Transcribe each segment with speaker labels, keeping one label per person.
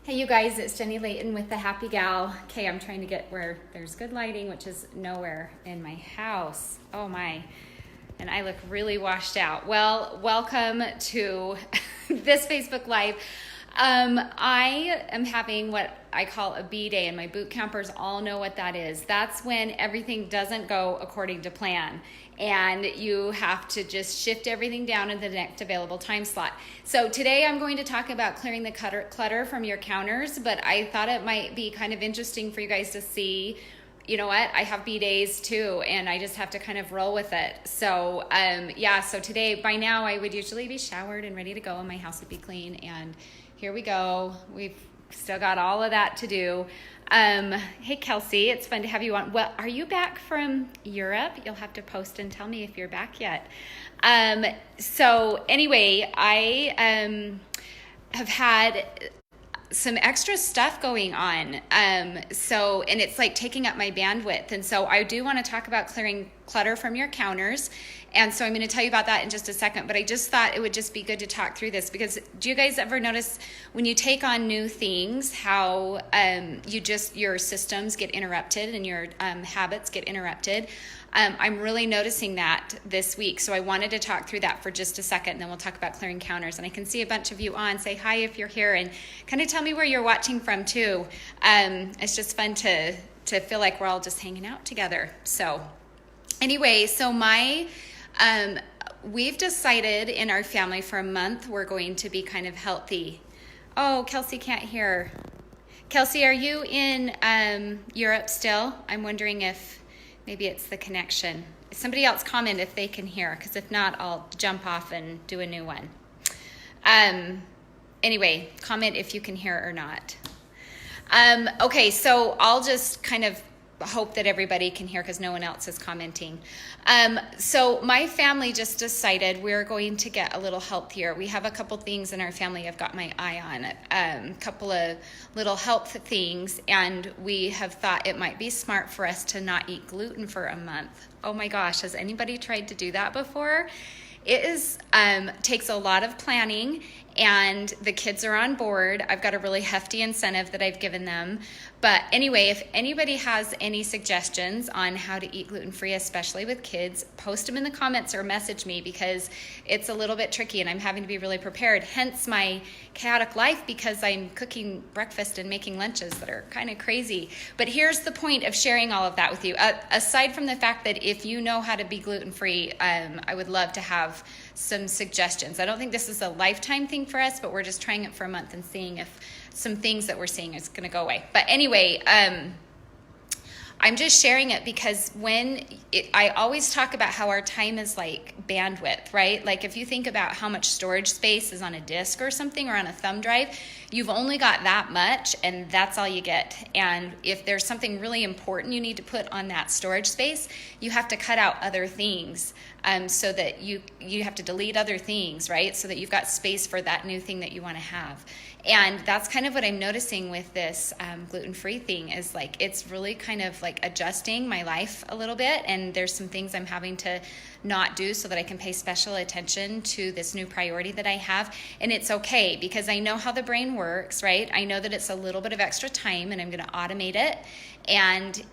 Speaker 1: Hey you guys, it's Jenny Layton with the Happy Gal. Okay, I'm trying to get where there's good lighting, which is nowhere in my house. Oh my, and I look really washed out. Well, welcome to this Facebook Live. I am having what I call a B day, and my boot campers all know what that is. That's when everything doesn't go according to plan, and you have to just shift everything down into the next available time slot. So today I'm going to talk about clearing the clutter from your counters, but I thought it might be kind of interesting for you guys to see. You know what? I have B days too, and I just have to kind of roll with it. So so today, by now, I would usually be showered and ready to go, and my house would be clean, and here we go. We've still got all of that to do. Hey, Kelsey, it's fun to have you on. Well, are you back from Europe? You'll have to post and tell me if you're back yet. So anyway, I have had some extra stuff going on. And it's like taking up my bandwidth. And so I do want to talk about clearing clutter from your counters. And so I'm going to tell you about that in just a second, but I just thought it would just be good to talk through this, because do you guys ever notice when you take on new things, how your systems get interrupted and your habits get interrupted? I'm really noticing that this week. So I wanted to talk through that for just a second, and then we'll talk about clearing counters. And I can see a bunch of you on. Say hi if you're here, and kind of tell me where you're watching from too. It's just fun to feel like we're all just hanging out together. So anyway, we've decided in our family for a month we're going to be kind of healthy. Oh, Kelsey can't hear. Kelsey, are you in Europe still? I'm wondering if maybe it's the connection. Somebody else comment if they can hear, because if not, I'll jump off and do a new one. Anyway, comment if you can hear or not. Okay, so I'll just kind of hope that everybody can hear because no one else is commenting. So my family just decided we're going to get a little healthier. We have a couple things in our family I've got my eye on, a couple of little health things, and we have thought it might be smart for us to not eat gluten for a month. Oh my gosh, has anybody tried to do that before? It is takes a lot of planning, and the kids are on board. I've got a really hefty incentive that I've given them. But anyway, if anybody has any suggestions on how to eat gluten-free, especially with kids, post them in the comments or message me, because it's a little bit tricky and I'm having to be really prepared. Hence my chaotic life, because I'm cooking breakfast and making lunches that are kind of crazy. But here's the point of sharing all of that with you. Aside from the fact that if you know how to be gluten-free, I would love to have some suggestions. I don't think this is a lifetime thing for us, but we're just trying it for a month and seeing if some things that we're seeing is going to go away. But anyway, I'm just sharing it because I always talk about how our time is like bandwidth, right? Like if you think about how much storage space is on a disk or something, or on a thumb drive, you've only got that much, and that's all you get. And if there's something really important you need to put on that storage space, you have to cut out other things, so that you have to delete other things, right? So that you've got space for that new thing that you want to have. And that's kind of what I'm noticing with this gluten-free thing, is like it's really kind of like adjusting my life a little bit, and there's some things I'm having to not do so that I can pay special attention to this new priority that I have. And it's okay, because I know how the brain works, right? I know that it's a little bit of extra time, and I'm going to automate it, and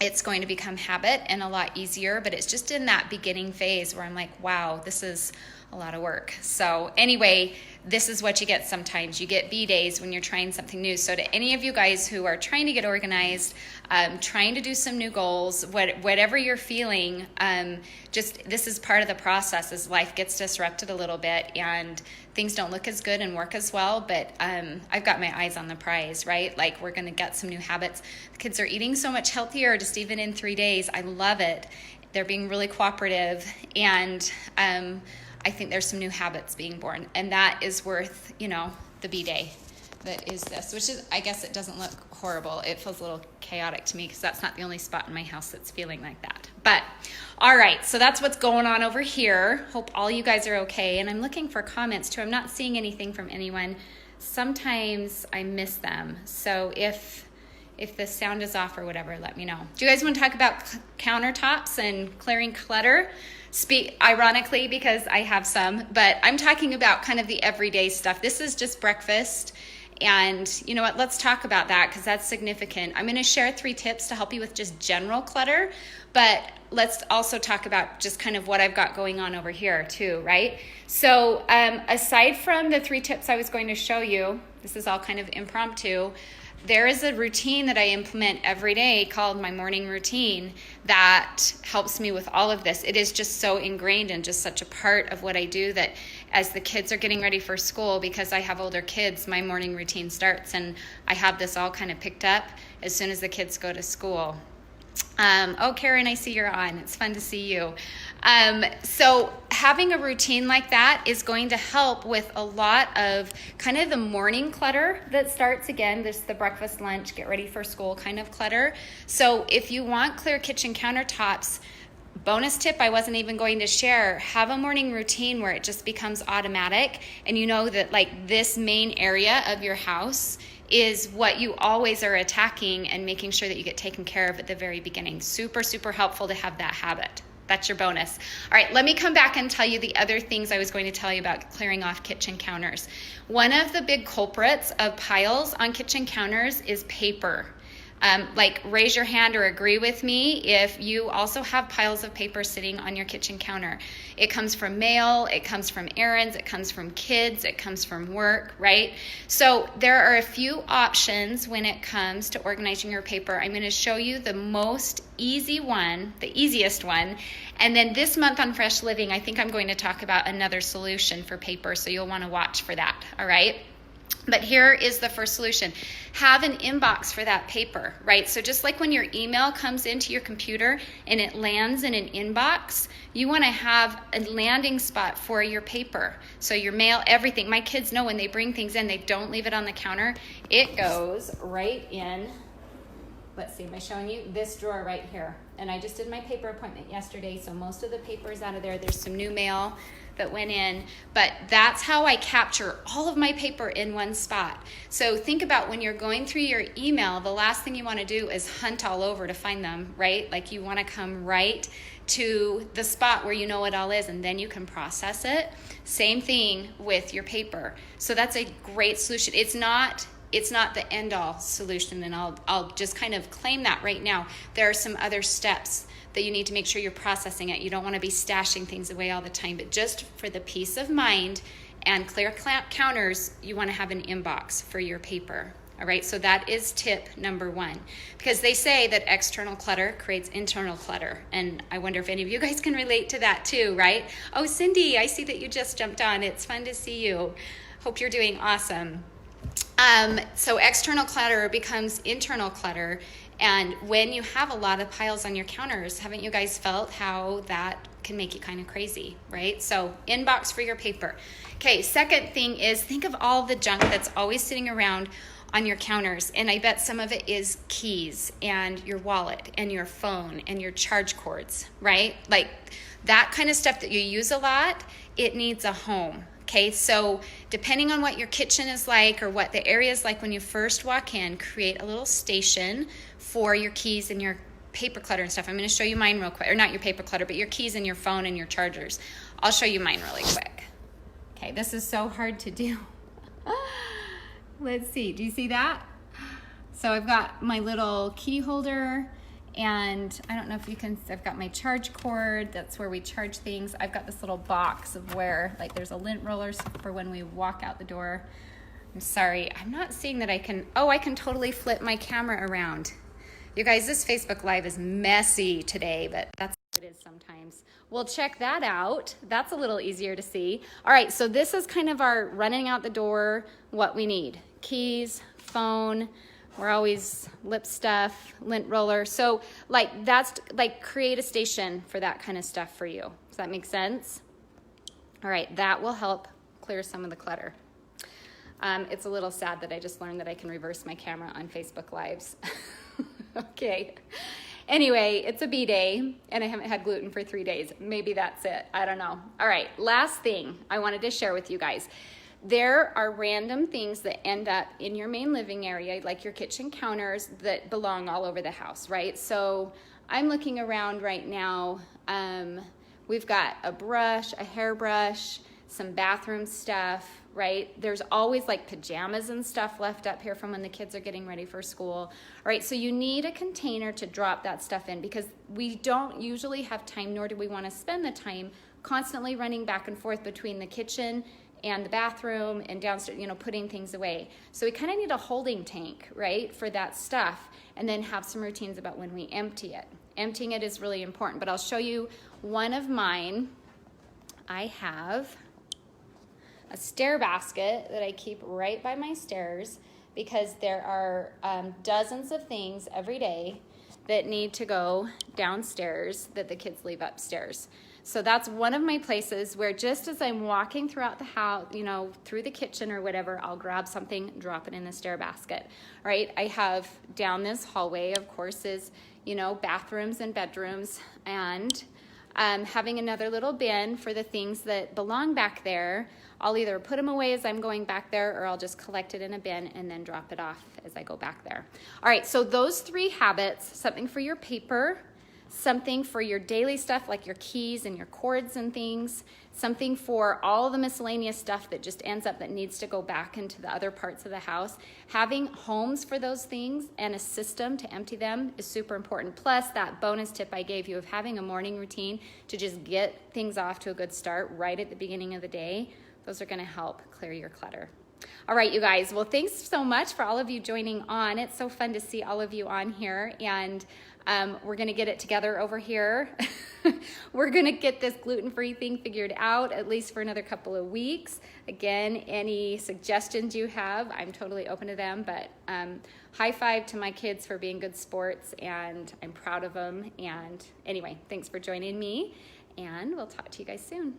Speaker 1: it's going to become habit and a lot easier. But it's just in that beginning phase where I'm like, wow, this is a lot of work. So anyway, this is what you get sometimes. You get B days when you're trying something new. So to any of you guys who are trying to get organized, trying to do some new goals, whatever you're feeling, just this is part of the process as life gets disrupted a little bit and things don't look as good and work as well. But I've got my eyes on the prize, right? Like we're going to get some new habits. The kids are eating so much healthier just even in 3 days. I love it. They're being really cooperative, and I think there's some new habits being born, and that is worth, the B day that is this, which is, I guess it doesn't look horrible. It feels a little chaotic to me because that's not the only spot in my house that's feeling like that. But all right, so that's what's going on over here. Hope all you guys are okay. And I'm looking for comments too. I'm not seeing anything from anyone. Sometimes I miss them. So if the sound is off or whatever, let me know. Do you guys want to talk about countertops and clearing clutter? Ironically, because I have some, but I'm talking about kind of the everyday stuff. This is just breakfast And you know what, let's talk about that because that's significant. I'm going to share 3 tips to help you with just general clutter, but let's also talk about just kind of what I've got going on over here too, right? So aside from the 3 tips I was going to show you, this is all kind of impromptu, there is a routine that I implement every day called my morning routine that helps me with all of this. It is just so ingrained and just such a part of what I do that as the kids are getting ready for school, because I have older kids, my morning routine starts, and I have this all kind of picked up as soon as the kids go to school. Oh, Karen, I see you're on. It's fun to see you. So having a routine like that is going to help with a lot of kind of the morning clutter that starts, again, this the breakfast, lunch, get ready for school kind of clutter. So if you want clear kitchen countertops, bonus tip I wasn't even going to share, have a morning routine where it just becomes automatic, and you know that like this main area of your house is what you always are attacking and making sure that you get taken care of at the very beginning. Super, super helpful to have that habit. That's your bonus. All right, let me come back and tell you the other things I was going to tell you about clearing off kitchen counters. One of the big culprits of piles on kitchen counters is paper. Like raise your hand or agree with me if you also have piles of paper sitting on your kitchen counter. It comes from mail, it comes from errands, it comes from kids, it comes from work, right? So there are a few options when it comes to organizing your paper. I'm going to show you the most easy one, the easiest one. And then this month on Fresh Living, I think I'm going to talk about another solution for paper, so you'll want to watch for that, all right? But here is the first solution. Have an inbox for that paper, right? So just like when your email comes into your computer and it lands in an inbox, you want to have a landing spot for your paper. So your mail, everything. My kids know when they bring things in, they don't leave it on the counter. It goes right in, let's see, am I showing you? This drawer right here. And I just did my paper appointment yesterday, so most of the paper is out of there. There's some new mail that went in, but that's how I capture all of my paper in one spot. So think about when you're going through your email, the last thing you want to do is hunt all over to find them, right? Like you want to come right to the spot where you know what all is, and then you can process it. Same thing with your paper. So that's a great solution. It's not the end-all solution, and I'll just kind of claim that right now. There are some other steps that you need to make sure you're processing it. You don't want to be stashing things away all the time, but just for the peace of mind and clear counters, you want to have an inbox for your paper. All right, so that is tip number 1, because they say that external clutter creates internal clutter, and I wonder if any of you guys can relate to that too, right? Oh, Cindy, I see that you just jumped on. It's fun to see you. Hope you're doing awesome. So external clutter becomes internal clutter, and when you have a lot of piles on your counters, haven't you guys felt how that can make you kind of crazy, right? So inbox for your paper. Okay, second thing is think of all the junk that's always sitting around on your counters, and I bet some of it is keys and your wallet and your phone and your charge cords, right? Like that kind of stuff that you use a lot, it needs a home. Okay, so depending on what your kitchen is like or what the area is like when you first walk in, create a little station for your keys and your paper clutter and stuff. I'm going to show you mine real quick, or not your paper clutter, but your keys and your phone and your chargers. I'll show you mine really quick. Okay, this is so hard to do. Let's see, do you see that? So I've got my little key holder, and I don't know if you can, I've got my charge cord, that's where we charge things. I've got this little box of where, like there's a lint roller for when we walk out the door. I'm sorry, I'm not seeing that I can, oh, I can totally flip my camera around. You guys, this Facebook Live is messy today, but that's what it is sometimes. We'll check that out. That's a little easier to see. All right, so this is kind of our running out the door, what we need. Keys, phone, we're always lip stuff, lint roller. So like that's like create a station for that kind of stuff for you. Does that make sense? All right, that will help clear some of the clutter. It's a little sad that I just learned that I can reverse my camera on Facebook Lives. Okay. Anyway, it's a B-day, and I haven't had gluten for 3 days. Maybe that's it. I don't know. All right, last thing I wanted to share with you guys. There are random things that end up in your main living area, like your kitchen counters, that belong all over the house, right? So I'm looking around right now. We've got a brush, a hairbrush. some bathroom stuff, right? There's always like pajamas and stuff left up here from when the kids are getting ready for school. All right, so you need a container to drop that stuff in because we don't usually have time, nor do we want to spend the time constantly running back and forth between the kitchen and the bathroom and downstairs, you know, putting things away. So we kind of need a holding tank, right, for that stuff, and then have some routines about when we empty it. Emptying it is really important, but I'll show you one of mine. I have a stair basket that I keep right by my stairs because there are dozens of things every day that need to go downstairs that the kids leave upstairs. So that's one of my places where just as I'm walking throughout the house, you know, through the kitchen or whatever, I'll grab something, drop it in the stair basket, right? I have down this hallway, of course, is, you know, bathrooms and bedrooms, and having another little bin for the things that belong back there. I'll either put them away as I'm going back there or I'll just collect it in a bin and then drop it off as I go back there. All right, so those 3 habits, something for your paper, something for your daily stuff like your keys and your cords and things, something for all the miscellaneous stuff that just ends up that needs to go back into the other parts of the house. Having homes for those things and a system to empty them is super important. Plus that bonus tip I gave you of having a morning routine to just get things off to a good start right at the beginning of the day, those are going to help clear your clutter. All right, you guys. Well, thanks so much for all of you joining on. It's so fun to see all of you on here, and we're going to get it together over here. We're going to get this gluten-free thing figured out, at least for another couple of weeks. Again, any suggestions you have, I'm totally open to them, but high five to my kids for being good sports, and I'm proud of them. And anyway, thanks for joining me, and we'll talk to you guys soon.